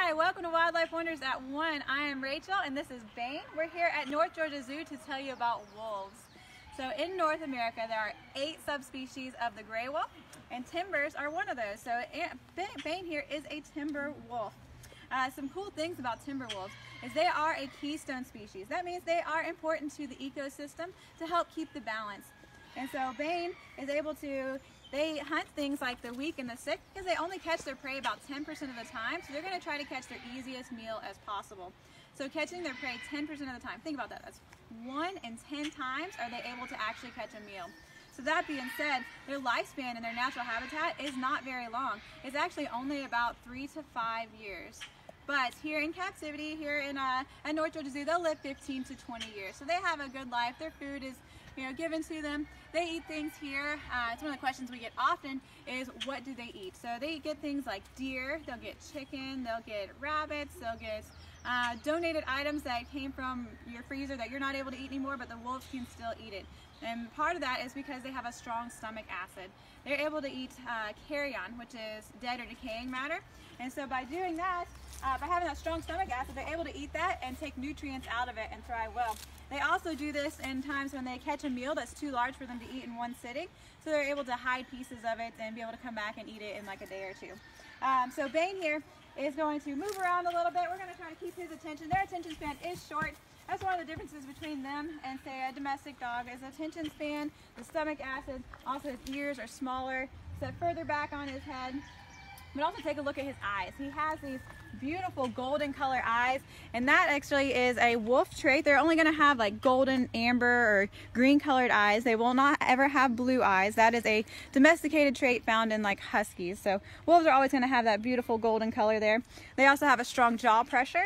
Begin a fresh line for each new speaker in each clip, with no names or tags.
Hi, welcome to Wildlife Wonders at 1. I am Rachel and this is Bane. We're here at North Georgia Zoo to tell you about wolves. So in North America there are 8 subspecies of the gray wolf and timbers are one of those. So Bane here is a timber wolf. Some cool things about timber wolves is they are a keystone species. That means they are important to the ecosystem to help keep the balance. And so Bane is able to, they hunt things like the weak and the sick because they only catch their prey about 10% of the time. So they're going to try to catch their easiest meal as possible. So catching their prey 10% of the time, think about that. That's 1 in 10 times are they able to actually catch a meal. So that being said, their lifespan in their natural habitat is not very long. It's actually only about 3 to 5 years. But here in captivity, here in at North Georgia Zoo, they'll live 15 to 20 years. So they have a good life. Their food is given to them. They eat things here. It's one of the questions we get often is what do they eat? So they get things like deer, they'll get chicken, they'll get rabbits, they'll get donated items that came from your freezer that you're not able to eat anymore, but the wolves can still eat it. And part of that is because they have a strong stomach acid. They're able to eat carrion, which is dead or decaying matter. And so by doing that, by having that strong stomach acid, they're able to eat that and take nutrients out of it and thrive well. They also do this in times when they catch a meal that's too large for them to eat in one sitting. So they're able to hide pieces of it and be able to come back and eat it in like a day or two. So Bane here is going to move around a little bit. We're going to try to keep his attention. Their attention span is short. That's one of the differences between them and say a domestic dog is attention span, the stomach acid, also his ears are smaller, set further back on his head. But also take a look at his eyes. He has these beautiful golden color eyes, and that actually is a wolf trait. They're only going to have like golden, amber, or green colored eyes. They will not ever have blue eyes. That is a domesticated trait found in like huskies. So wolves are always going to have that beautiful golden color there. They also have a strong jaw pressure.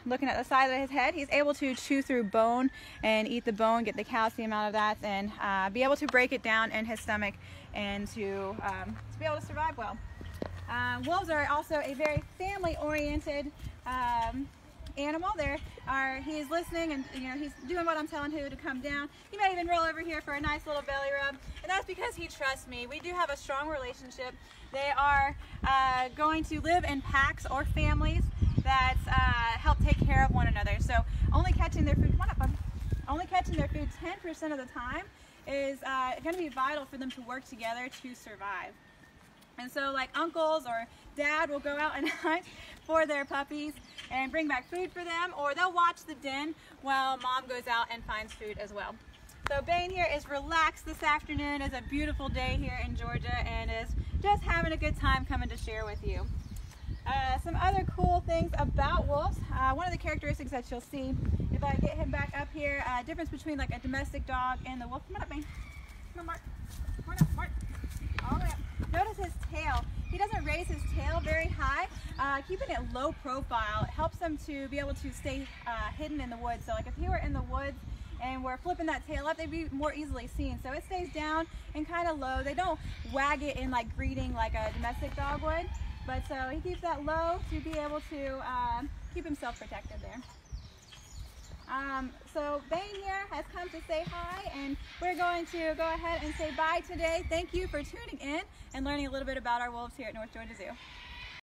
Looking at the side of his head, he's able to chew through bone and eat the bone, get the calcium out of that, and be able to break it down in his stomach and to be able to survive well. Wolves are also a very family-oriented animal. He's listening and he's doing what I'm telling him to come down. He may even roll over here for a nice little belly rub, and that's because he trusts me. We do have a strong relationship. They are going to live in packs or families that help take care of one another. So only catching their food, come on up, bud. Only catching their food 10% of the time is going to be vital for them to work together to survive. And so like uncles or dad will go out and hunt for their puppies and bring back food for them, or they'll watch the den while mom goes out and finds food as well. So Bane here is relaxed this afternoon. It's a beautiful day here in Georgia and is just having a good time coming to share with you. Some other cool things about wolves. One of the characteristics that you'll see if I get him back up here, difference between like a domestic dog and the wolf. Come on up, Bane. Come on, Mark. Come on up, Mark. All the way up. Notice his tail. He doesn't raise his tail very high. Keeping it low profile, it helps them to be able to stay hidden in the woods. So like if he were in the woods and we're flipping that tail up, they'd be more easily seen. So it stays down and kind of low. They don't wag it in like greeting like a domestic dog would. But so he keeps that low to be able to keep himself protected there. So Bane here has come to say hi, and we're going to go ahead and say bye today. Thank you for tuning in and learning a little bit about our wolves here at North Georgia Zoo.